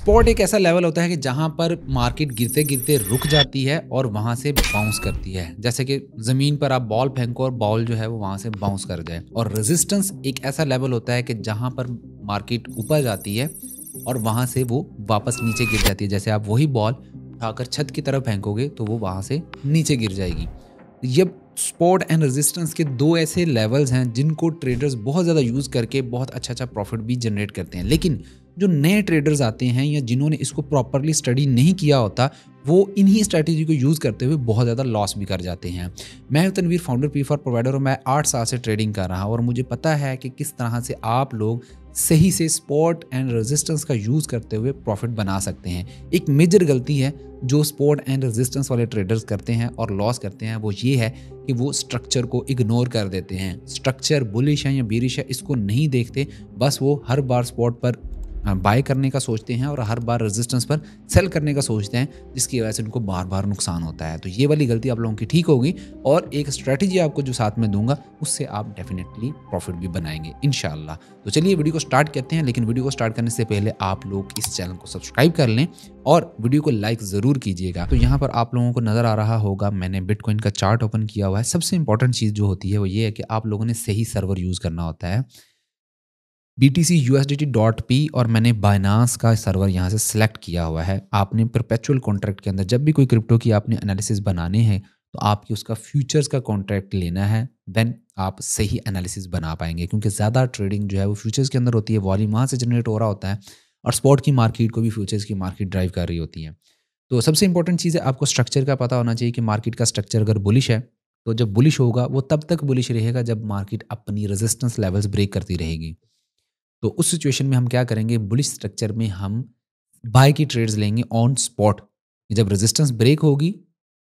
Spot एक ऐसा level होता है कि जहां पर मार्केट गिरते गिरते रुक जाती है और वहां से बाउंस करती है। जैसे कि जमीन पर आप बॉल फेंको और बॉल जो है वो वहां से बाउंस कर जाए। और रेजिस्टेंस एक ऐसा लेवल होता है कि जहां पर मार्केट ऊपर जाती है और वहां से वो वापस नीचे गिर जाती है। जैसे आप वही बॉल उठाकर छत की तरफ फेंकोगे तो वो वहां से नीचे गिर जाएगी। ये सपोर्ट एंड रेजिस्टेंस के दो ऐसे लेवल्स हैं जिनको ट्रेडर्स बहुत ज़्यादा यूज़ करके बहुत अच्छा प्रॉफिट भी जनरेट करते हैं। लेकिन जो नए ट्रेडर्स आते हैं या जिन्होंने इसको प्रॉपरली स्टडी नहीं किया होता, वो इन्हीं स्ट्रैटेजी को यूज़ करते हुए बहुत ज़्यादा लॉस भी कर जाते हैं। मैं तनवीर, फाउंडर P4 प्रोवाइडर, और मैं 8 साल से ट्रेडिंग कर रहा हूँ और मुझे पता है कि किस तरह से आप लोग सही से सपोर्ट एंड रेजिस्टेंस का यूज़ करते हुए प्रॉफिट बना सकते हैं। एक मेजर गलती है जो सपोर्ट एंड रेजिस्टेंस वाले ट्रेडर्स करते हैं और लॉस करते हैं, वो ये है कि वो स्ट्रक्चर को इग्नोर कर देते हैं। स्ट्रक्चर बुलिश है या बेरिश है इसको नहीं देखते, बस वो हर बार स्पॉट पर बाय करने का सोचते हैं और हर बार रेजिस्टेंस पर सेल करने का सोचते हैं, जिसकी वजह से उनको बार बार नुकसान होता है। तो ये वाली गलती आप लोगों की ठीक होगी और एक स्ट्रेटजी आपको जो साथ में दूंगा उससे आप डेफिनेटली प्रॉफिट भी बनाएंगे इंशाल्लाह। तो चलिए वीडियो को स्टार्ट करते हैं, लेकिन वीडियो को स्टार्ट करने से पहले आप लोग इस चैनल को सब्सक्राइब कर लें और वीडियो को लाइक ज़रूर कीजिएगा। तो यहाँ पर आप लोगों को नज़र आ रहा होगा मैंने बिटकॉइन का चार्ट ओपन किया हुआ है। सबसे इंपॉर्टेंट चीज़ जो होती है वो ये है कि आप लोगों ने सही सर्वर यूज़ करना होता है। BTC USDT.P और मैंने बाइनांस का सर्वर यहाँ से सिलेक्ट किया हुआ है। आपने परपेचुअल कॉन्ट्रैक्ट के अंदर जब भी कोई क्रिप्टो की आपने एनालिसिस बनाने हैं तो आपकी उसका फ्यूचर्स का कॉन्ट्रैक्ट लेना है, देन आप सही एनालिसिस बना पाएंगे। क्योंकि ज़्यादा ट्रेडिंग जो है वो फ्यूचर्स के अंदर होती है, वॉल्यूम वहाँ से जनरेट हो रहा होता है और स्पॉट की मार्केट को भी फ्यूचर्स की मार्केट ड्राइव कर रही होती है। तो सबसे इंपॉर्टेंट चीज़ है आपको स्ट्रक्चर का पता होना चाहिए कि मार्केट का स्ट्रक्चर अगर बुलिश है तो जब बुलिश होगा वो तब तक बुलिश रहेगा जब मार्केट अपनी रेजिस्टेंस लेवल्स ब्रेक करती रहेगी। तो उस सिचुएशन में हम क्या करेंगे, बुलिश स्ट्रक्चर में हम बाय की ट्रेड्स लेंगे ऑन स्पॉट। जब रेजिस्टेंस ब्रेक होगी,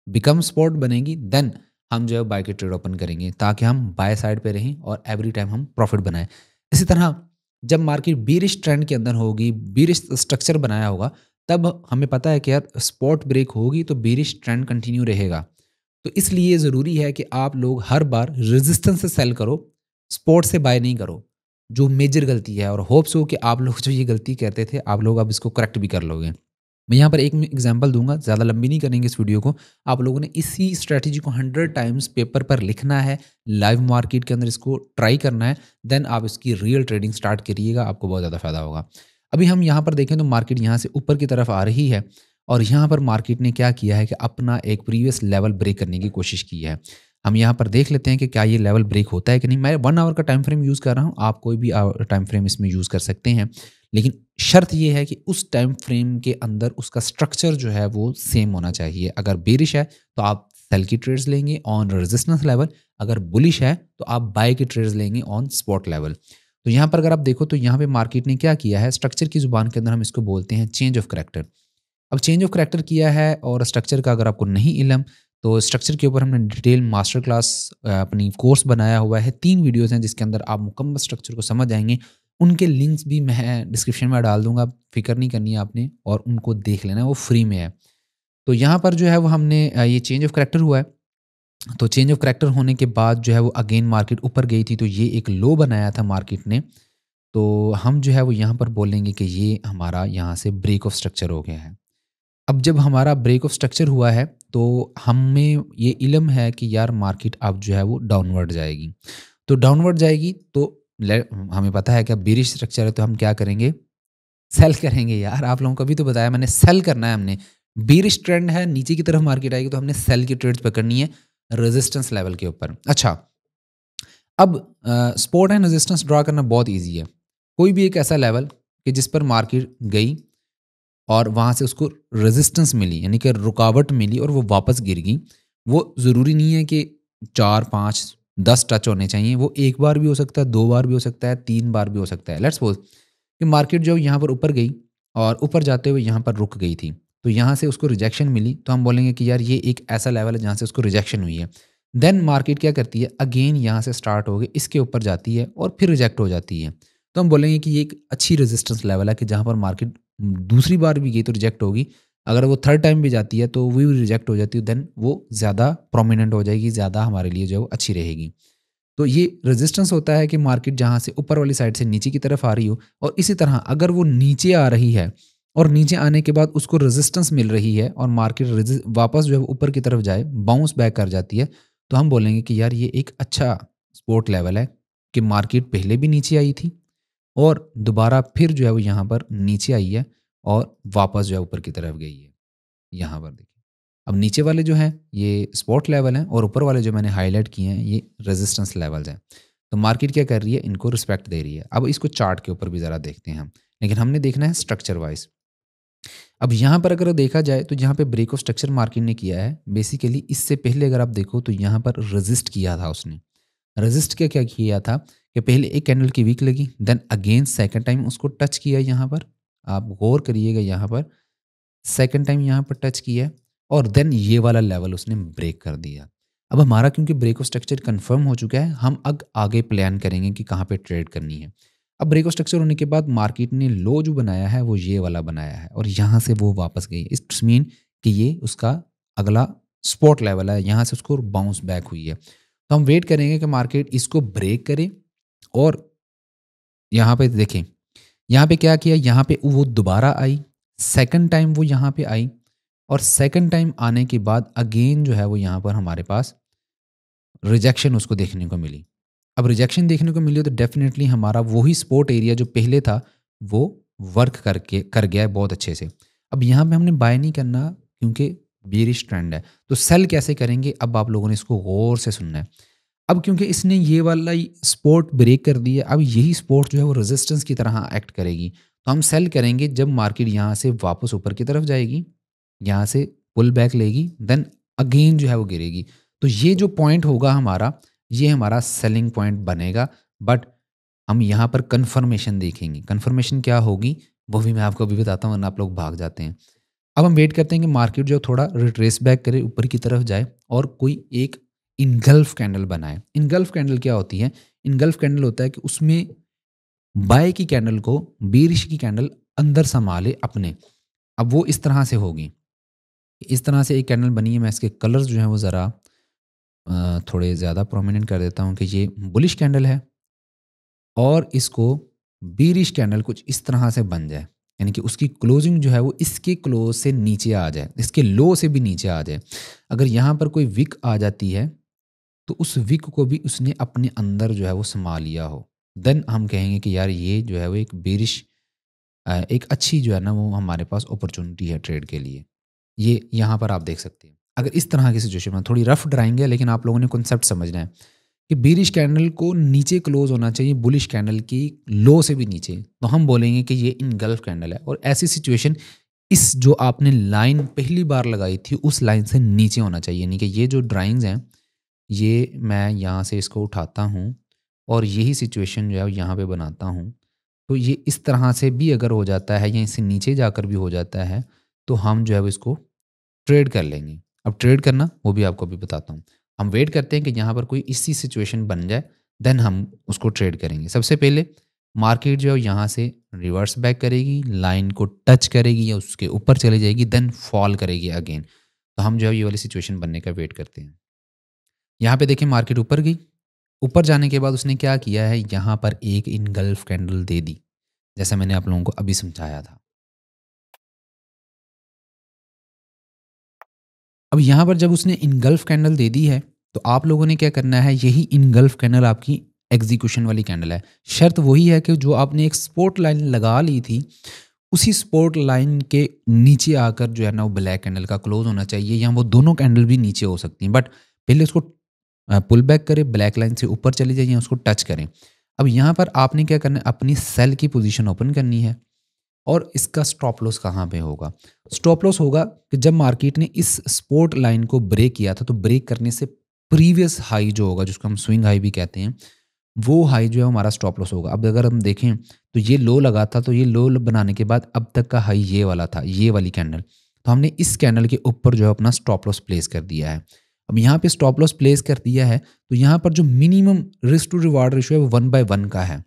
बिकम स्पॉट बनेगी, देन हम जो है बाय की ट्रेड ओपन करेंगे ताकि हम बाय साइड पे रहें और एवरी टाइम हम प्रॉफिट बनाएं। इसी तरह जब मार्केट बीरिश ट्रेंड के अंदर होगी, बीरिश स्ट्रक्चर बनाया होगा, तब हमें पता है कि यार स्पॉट ब्रेक होगी तो बीरिश ट्रेंड कंटिन्यू रहेगा। तो इसलिए ज़रूरी है कि आप लोग हर बार रेजिस्टेंस से सेल करो, स्पॉट से बाय नहीं करो, जो मेजर गलती है। और होप्स हो कि आप लोग जो ये गलती करते थे आप लोग अब इसको करेक्ट भी कर लोगे। मैं यहाँ पर एक एग्जांपल दूंगा, ज़्यादा लंबी नहीं करेंगे इस वीडियो को। आप लोगों ने इसी स्ट्रैटेजी को 100 टाइम्स पेपर पर लिखना है, लाइव मार्केट के अंदर इसको ट्राई करना है, देन आप इसकी रियल ट्रेडिंग स्टार्ट करिएगा, आपको बहुत ज़्यादा फायदा होगा। अभी हम यहाँ पर देखें तो मार्केट यहाँ से ऊपर की तरफ आ रही है और यहाँ पर मार्केट ने क्या किया है कि अपना एक प्रीवियस लेवल ब्रेक करने की कोशिश की है। हम यहाँ पर देख लेते हैं कि क्या ये लेवल ब्रेक होता है कि नहीं। मैं 1 आवर का टाइम फ्रेम यूज़ कर रहा हूँ, आप कोई भी टाइम फ्रेम इसमें यूज़ कर सकते हैं, लेकिन शर्त ये है कि उस टाइम फ्रेम के अंदर उसका स्ट्रक्चर जो है वो सेम होना चाहिए। अगर बेरिश है तो आप सेल की ट्रेड्स लेंगे ऑन रेजिस्टेंस लेवल, अगर बुलिश है तो आप बाय की ट्रेड्स लेंगे ऑन स्पॉट लेवल। तो यहाँ पर अगर आप देखो तो यहाँ पे मार्केट ने क्या किया है, स्ट्रक्चर की जुबान के अंदर हम इसको बोलते हैं चेंज ऑफ करैक्टर। अब चेंज ऑफ करैक्टर किया है और स्ट्रक्चर का अगर आपको नहीं इल्म तो स्ट्रक्चर के ऊपर हमने डिटेल मास्टर क्लास अपनी कोर्स बनाया हुआ है। 3 वीडियोस हैं जिसके अंदर आप मुकम्मल स्ट्रक्चर को समझ जाएंगे। उनके लिंक्स भी मैं डिस्क्रिप्शन में डाल दूंगा, फिक्र नहीं करनी है आपने, और उनको देख लेना है, वो फ्री में है। तो यहाँ पर जो है वो हमने ये चेंज ऑफ करैक्टर हुआ है। तो चेंज ऑफ करैक्टर होने के बाद जो है वो अगेन मार्केट ऊपर गई थी, तो ये एक लो बनाया था मार्केट ने। तो हम जो है वो यहाँ पर बोलेंगे कि ये हमारा यहाँ से ब्रेक ऑफ स्ट्रक्चर हो गया है। अब जब हमारा ब्रेक ऑफ स्ट्रक्चर हुआ है तो हमें ये इल्म है कि यार मार्केट अब जो है वो डाउनवर्ड जाएगी। तो डाउनवर्ड जाएगी तो हमें पता है कि अब बेरिश स्ट्रक्चर है तो हम क्या करेंगे, सेल करेंगे। यार आप लोगों को भी तो बताया मैंने, सेल करना है हमने। बेरिश ट्रेंड है, नीचे की तरफ मार्केट आएगी तो हमने सेल की ट्रेड्स पकड़नी है रेजिस्टेंस लेवल के ऊपर। अच्छा, अब सपोर्ट एंड रेजिस्टेंस ड्रा करना बहुत ईजी है। कोई भी एक ऐसा लेवल कि जिस पर मार्केट गई और वहाँ से उसको रेजिस्टेंस मिली, यानी कि रुकावट मिली और वो वापस गिर गई। वो ज़रूरी नहीं है कि 4, 5, 10 टच होने चाहिए, वो एक बार भी हो सकता है, 2 बार भी हो सकता है, 3 बार भी हो सकता है। लेट्स सपोज कि मार्केट जो यहाँ पर ऊपर गई और ऊपर जाते हुए यहाँ पर रुक गई थी, तो यहाँ से उसको रिजेक्शन मिली, तो हम बोलेंगे कि यार ये एक ऐसा लेवल है जहाँ से उसको रिजेक्शन हुई है। देन मार्केट क्या करती है, अगेन यहाँ से स्टार्ट हो गई, इसके ऊपर जाती है और फिर रिजेक्ट हो जाती है। तो हम बोलेंगे कि ये एक अच्छी रेजिस्टेंस लेवल है कि जहाँ पर मार्केट दूसरी बार भी गई तो रिजेक्ट होगी, अगर वो थर्ड टाइम भी जाती है तो वो भी रिजेक्ट हो जाती है, देन वो ज़्यादा प्रोमिनेंट हो जाएगी, ज़्यादा हमारे लिए जो है वो अच्छी रहेगी। तो ये रेजिस्टेंस होता है कि मार्केट जहाँ से ऊपर वाली साइड से नीचे की तरफ आ रही हो, और इसी तरह अगर वो नीचे आ रही है और नीचे आने के बाद उसको रेजिस्टेंस मिल रही है और मार्केट वापस जो है ऊपर की तरफ जाए, बाउंस बैक कर जाती है, तो हम बोलेंगे कि यार ये एक अच्छा सपोर्ट लेवल है कि मार्केट पहले भी नीचे आई थी और दोबारा फिर जो है वो यहाँ पर नीचे आई है और वापस जो है ऊपर की तरफ गई है। यहाँ पर देखिए, अब नीचे वाले जो हैं ये सपोर्ट लेवल हैं और ऊपर वाले जो मैंने हाईलाइट किए हैं ये रेजिस्टेंस लेवल्स हैं। तो मार्केट क्या कर रही है, इनको रिस्पेक्ट दे रही है। अब इसको चार्ट के ऊपर भी ज़रा देखते हैं हम, लेकिन हमने देखना है स्ट्रक्चर वाइज। अब यहाँ पर अगर देखा जाए तो यहाँ पे ब्रेक ऑफ स्ट्रक्चर मार्केट ने किया है। बेसिकली इससे पहले अगर आप देखो तो यहाँ पर रेजिस्ट किया था उसने। रेजिस्ट क्या किया था कि पहले एक कैंडल की वीक लगी, देन अगेन सेकंड टाइम उसको टच किया। यहाँ पर आप गौर करिएगा, यहाँ पर सेकंड टाइम यहाँ पर टच किया और देन ये वाला लेवल उसने ब्रेक कर दिया। अब हमारा क्योंकि ब्रेक ऑफ स्ट्रक्चर कंफर्म हो चुका है, हम अब आगे प्लान करेंगे कि कहाँ पे ट्रेड करनी है। अब ब्रेक ऑफ स्ट्रक्चर होने के बाद मार्केट ने लो जो बनाया है वो ये वाला बनाया है और यहाँ से वो वापस गई। इट्स मीन कि ये उसका अगला स्पॉट लेवल है, यहाँ से उसको बाउंस बैक हुई है। तो हम वेट करेंगे कि मार्केट इसको ब्रेक करे और यहाँ पे देखें, यहाँ पे क्या किया, यहाँ पे वो दोबारा आई, सेकंड टाइम वो यहाँ पे आई और सेकंड टाइम आने के बाद अगेन जो है वो यहाँ पर हमारे पास रिजेक्शन उसको देखने को मिली। अब रिजेक्शन देखने को मिली तो डेफिनेटली हमारा वही सपोर्ट एरिया जो पहले था वो वर्क कर गया है बहुत अच्छे से। अब यहाँ पे हमने बाय नहीं करना क्योंकि बेरिश ट्रेंड है। तो सेल कैसे करेंगे, अब आप लोगों ने इसको गौर से सुनना है। अब क्योंकि इसने ये वाला सपोर्ट ब्रेक कर दिया, अब यही सपोर्ट जो है वो रेजिस्टेंस की तरह एक्ट करेगी। तो हम सेल करेंगे जब मार्केट यहाँ से वापस ऊपर की तरफ जाएगी, यहाँ से पुल बैक लेगी, देन अगेन जो है वो गिरेगी। तो ये जो पॉइंट होगा हमारा, ये हमारा सेलिंग पॉइंट बनेगा। बट हम यहाँ पर कन्फर्मेशन देखेंगे। कन्फर्मेशन क्या होगी वो भी मैं आपको अभी बताता हूँ, वरना आप लोग भाग जाते हैं। अब हम वेट करते हैं कि मार्केट जो थोड़ा रिट्रेस बैक करे, ऊपर की तरफ जाए और कोई एक इनगल्फ कैंडल बनाए। इनगल्फ कैंडल क्या होती है, इनगल्फ कैंडल होता है कि उसमें बाय की कैंडल को बेरिश की कैंडल अंदर संभाले अपने। अब वो इस तरह से होगी, इस तरह से एक कैंडल बनी है। मैं इसके कलर्स जो हैं वो ज़रा थोड़े ज़्यादा प्रोमिनेंट कर देता हूँ कि ये बुलिश कैंडल है और इसको बीरिश कैंडल कुछ इस तरह से बन जाए, यानी कि उसकी क्लोजिंग जो है वो इसके क्लोज से नीचे आ जाए, इसके लो से भी नीचे आ जाए। अगर यहाँ पर कोई विक आ जाती है तो उस विक को भी उसने अपने अंदर जो है वो समा लिया हो, देन हम कहेंगे कि यार ये जो है वो एक बेरिश एक अच्छी जो है ना वो हमारे पास अपॉर्चुनिटी है ट्रेड के लिए। ये यहाँ पर आप देख सकते हैं। अगर इस तरह की सिचुएशन में, थोड़ी रफ ड्राइंग है लेकिन आप लोगों ने कॉन्सेप्ट समझना है कि बेरिश कैंडल को नीचे क्लोज होना चाहिए बुलिश कैंडल की लो से भी नीचे, तो हम बोलेंगे कि ये इनगल्फ कैंडल है। और ऐसी सिचुएशन इस जो आपने लाइन पहली बार लगाई थी उस लाइन से नीचे होना चाहिए। यानी कि ये जो ड्राइंग्स हैं ये मैं यहाँ से इसको उठाता हूँ और यही सिचुएशन जो है यहाँ पे बनाता हूँ। तो ये इस तरह से भी अगर हो जाता है या इससे नीचे जाकर भी हो जाता है तो हम जो है वो इसको ट्रेड कर लेंगे। अब ट्रेड करना वो भी आपको अभी बताता हूँ। हम वेट करते हैं कि यहाँ पर कोई इसी सिचुएशन बन जाए, देन हम उसको ट्रेड करेंगे। सबसे पहले मार्केट जो है यहाँ से रिवर्स बैक करेगी, लाइन को टच करेगी या उसके ऊपर चली जाएगी, देन फॉल करेगी अगेन। तो हम जो है ये वाली सिचुएशन बनने का वेट करते हैं। यहाँ पे देखिए मार्केट ऊपर गई, ऊपर जाने के बाद उसने क्या किया है, यहाँ पर एक इनगल्फ कैंडल दे दी, जैसा मैंने आप लोगों को अभी समझाया था। अब यहाँ पर जब उसने इनगल्फ कैंडल दे दी है तो आप लोगों ने क्या करना है, यही इनगल्फ कैंडल आपकी एग्जीक्यूशन वाली कैंडल है। शर्त वही है कि जो आपने एक सपोर्ट लाइन लगा ली थी उसी सपोर्ट लाइन के नीचे आकर जो है ना वो ब्लैक कैंडल का क्लोज होना चाहिए, या वो दोनों कैंडल भी नीचे हो सकती हैं, बट पहले उसको पुल बैक करें, ब्लैक लाइन से ऊपर चली जाइए, उसको टच करें। अब यहाँ पर आपने क्या करना है, अपनी सेल की पोजीशन ओपन करनी है। और इसका स्टॉप लॉस कहाँ पे होगा, स्टॉप लॉस होगा कि जब मार्केट ने इस सपोर्ट लाइन को ब्रेक किया था तो ब्रेक करने से प्रीवियस हाई जो होगा, जिसको हम स्विंग हाई भी कहते हैं, वो हाई जो है हमारा स्टॉप लॉस होगा। अब अगर हम देखें तो ये लो लगा था, तो ये लो बनाने के बाद अब तक का हाई ये वाला था, ये वाली कैंडल। तो हमने इस कैंडल के ऊपर जो है अपना स्टॉप लॉस प्लेस कर दिया है। अब यहाँ पे स्टॉप लॉस प्लेस कर दिया है तो यहाँ पर जो minimum risk to reward ratio है वो 1/1 का है।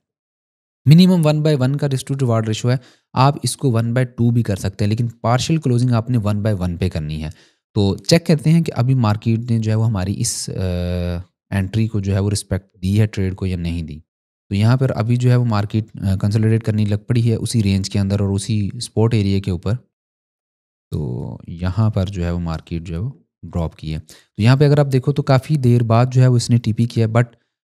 मिनिमम 1/1 का रिस्क टू रिवार्ड रेशियो है। आप इसको 1/2 भी कर सकते हैं, लेकिन पार्शियल क्लोजिंग आपने 1/1 पे करनी है। तो चेक करते हैं कि अभी मार्केट ने जो है वो हमारी इस एंट्री को जो है वो रिस्पेक्ट दी है ट्रेड को या नहीं दी। तो यहाँ पर अभी जो है वो मार्केट कंसोलिडेट करनी लग पड़ी है उसी रेंज के अंदर और उसी स्पॉट एरिया के ऊपर। तो यहाँ पर जो है वो मार्केट जो है वो ड्रॉप की है। तो यहाँ पे अगर आप देखो तो काफ़ी देर बाद जो है वो इसने टीपी किया है, बट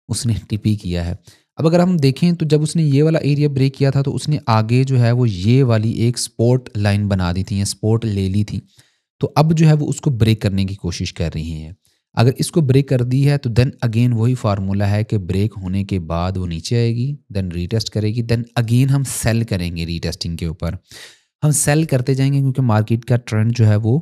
उसने टीपी किया है। अब अगर हम देखें तो जब उसने ये वाला एरिया ब्रेक किया था तो उसने आगे जो है वो ये वाली एक सपोर्ट लाइन बना दी थी या सपोर्ट ले ली थी। तो अब जो है वो उसको ब्रेक करने की कोशिश कर रही है। अगर इसको ब्रेक कर दी है तो देन अगेन वही फार्मूला है कि ब्रेक होने के बाद वो नीचे आएगी, देन रीटेस्ट करेगी, देन अगेन हम सेल करेंगे रीटेस्टिंग के ऊपर। हम सेल करते जाएंगे क्योंकि मार्केट का ट्रेंड जो है वो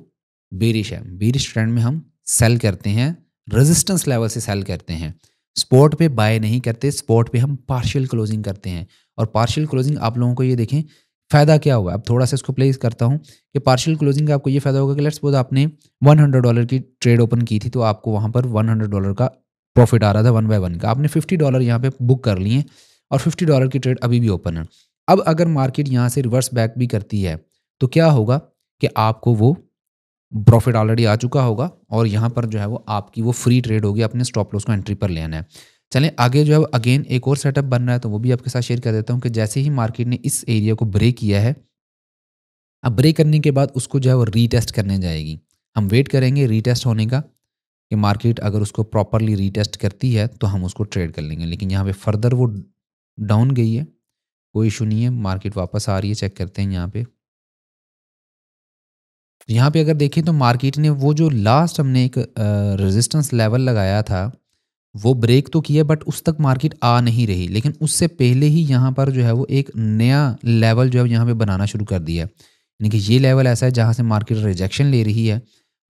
बेरिश है। बेरिश ट्रेंड में हम सेल करते हैं, रेजिस्टेंस लेवल से सेल करते हैं। स्पॉट पे बाय नहीं करते, स्पॉट पे हम पार्शियल क्लोजिंग करते हैं। और पार्शियल क्लोजिंग आप लोगों को ये देखें फ़ायदा क्या हुआ। अब थोड़ा सा इसको प्लेस करता हूँ कि पार्शियल क्लोजिंग का आपको ये फ़ायदा होगा कि लेट्स सपोज आपने $100 की ट्रेड ओपन की थी तो आपको वहाँ पर $100 का प्रॉफिट आ रहा था 1/1 का। आपने $50 यहाँ पे बुक कर लिए और $50 की ट्रेड अभी भी ओपन है। अब अगर मार्केट यहाँ से रिवर्स बैक भी करती है तो क्या होगा कि आपको वो प्रॉफिट ऑलरेडी आ चुका होगा और यहाँ पर जो है वो आपकी वो फ्री ट्रेड होगी, अपने स्टॉप लॉस को एंट्री पर लेना है। चलें आगे जो है अगेन एक और सेटअप बन रहा है तो वो भी आपके साथ शेयर कर देता हूँ कि जैसे ही मार्केट ने इस एरिया को ब्रेक किया है, अब ब्रेक करने के बाद उसको जो है वो रीटेस्ट करने जाएगी। हम वेट करेंगे रीटेस्ट होने का कि मार्केट अगर उसको प्रॉपरली रीटेस्ट करती है तो हम उसको ट्रेड कर लेंगे। लेकिन यहाँ पे फर्दर वो डाउन गई है, कोई इशू नहीं है, मार्केट वापस आ रही है। चेक करते हैं यहाँ पे। यहाँ पे अगर देखें तो मार्केट ने वो जो लास्ट हमने एक रेजिस्टेंस लेवल लगाया था वो ब्रेक तो किया, बट उस तक मार्केट आ नहीं रही। लेकिन उससे पहले ही यहाँ पर जो है वो एक नया लेवल जो है यहाँ पे बनाना शुरू कर दिया है। यानी कि ये लेवल ऐसा है जहाँ से मार्केट रिजेक्शन ले रही है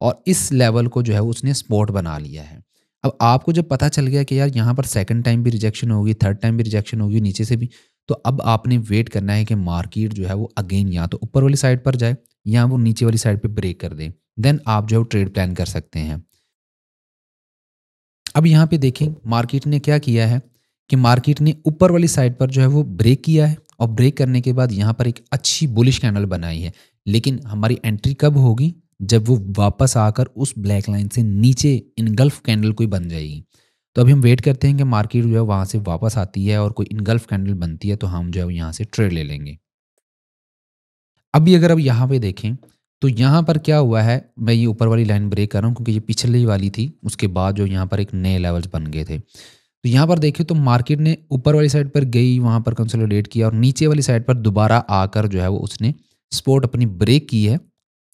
और इस लेवल को जो है उसने स्पॉट बना लिया है। अब आपको जब पता चल गया कि यार यहाँ पर सेकंड टाइम भी रिजेक्शन होगी, थर्ड टाइम भी रिजेक्शन होगी, नीचे से भी, तो अब आपने वेट करना है कि मार्केट जो है वो अगेन या तो ऊपर वाली साइड पर जाए या वो नीचे वाली साइड पे ब्रेक कर दे। देन आप जो है ट्रेड प्लान कर सकते हैं। अब यहाँ पे देखें मार्केट ने क्या किया है कि मार्केट ने ऊपर वाली साइड पर जो है वो ब्रेक किया है और ब्रेक करने के बाद यहाँ पर एक अच्छी बुलिश कैंडल बनाई है। लेकिन हमारी एंट्री कब होगी? जब वो वापस आकर उस ब्लैक लाइन से नीचे इनगल्फ कैंडल कोई बन जाएगी। तो अभी हम वेट करते हैं कि मार्केट जो है वहाँ से वापस आती है और कोई इनगल्फ कैंडल बनती है तो हम जो है यहाँ से ट्रेड ले लेंगे। अभी अगर अब यहाँ पे देखें तो यहाँ पर क्या हुआ है, मैं ये ऊपर वाली लाइन ब्रेक कर रहा हूँ क्योंकि ये पिछली वाली थी, उसके बाद जो यहाँ पर एक नए लेवल्स बन गए थे। तो यहाँ पर देखिए तो मार्केट ने ऊपर वाली साइड पर गई, वहाँ पर कंसोलिडेट किया और नीचे वाली साइड पर दोबारा आकर जो है वो उसने सपोर्ट अपनी ब्रेक की है।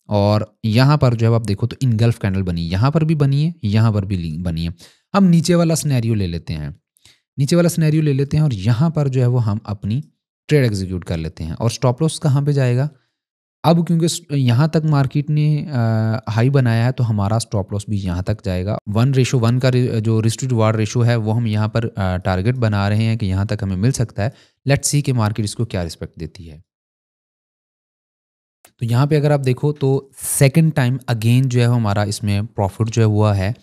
और यहाँ पर जो है आप देखो तो इनगल्फ कैंडल बनी, यहाँ पर भी बनी है, यहाँ पर भी बनी है। हम नीचे वाला सिनेरियो ले लेते हैं, नीचे वाला सिनेरियो ले लेते हैं और यहाँ पर जो है वो हम अपनी ट्रेड एग्जीक्यूट कर लेते हैं। और स्टॉप लॉस कहाँ पे जाएगा? अब क्योंकि यहाँ तक मार्केट ने हाई बनाया है तो हमारा स्टॉप लॉस भी यहाँ तक जाएगा। 1:1 का जो रिस्क टू रिवार्ड रेशो है वो हम यहाँ पर टारगेट बना रहे हैं कि यहाँ तक हमें मिल सकता है। लेट्स सी कि मार्केट इसको क्या रिस्पेक्ट देती है। तो यहाँ पे अगर आप देखो तो सेकंड टाइम अगेन जो है हमारा इसमें प्रॉफिट जो है हुआ है।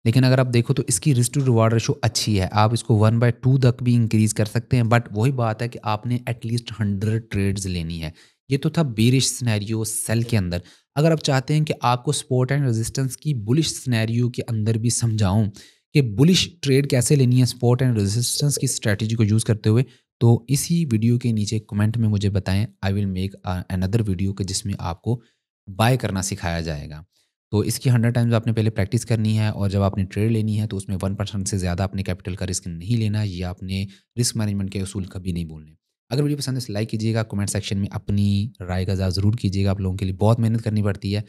लेकिन अगर आप देखो तो इसकी रिस्क टू रिवार्ड रेशो अच्छी है, आप इसको 1/2 तक भी इंक्रीज कर सकते हैं। बट वही बात है कि आपने एटलीस्ट 100 ट्रेड्स लेनी है। ये तो था बेरिश सिनेरियो सेल के अंदर। अगर आप चाहते हैं कि आपको सपोर्ट एंड रेजिस्टेंस की बुलिश सिनेरियो के अंदर भी समझाऊं कि बुलिश ट्रेड कैसे लेनी है सपोर्ट एंड रेजिस्टेंस की स्ट्रेटजी को यूज़ करते हुए, तो इसी वीडियो के नीचे कमेंट में मुझे बताएं। I will make another video के जिसमें आपको बाय करना सिखाया जाएगा। तो इसकी 100 टाइम्स आपने पहले प्रैक्टिस करनी है और जब आपने ट्रेड लेनी है तो उसमें 1% से ज़्यादा अपने कैपिटल का रिस्क नहीं लेना है। ये आपने रिस्क मैनेजमेंट के उसूल कभी नहीं भूलने। अगर वीडियो पसंद है तो लाइक कीजिएगा, कमेंट सेक्शन में अपनी राय का इज़हार ज़रूर कीजिएगा। आप लोगों के लिए बहुत मेहनत करनी पड़ती है,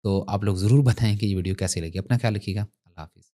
तो आप लोग ज़रूर बताएं कि ये वीडियो कैसी लगी। अपना ख्याल रखिएगा। अल्लाह हाफिज़।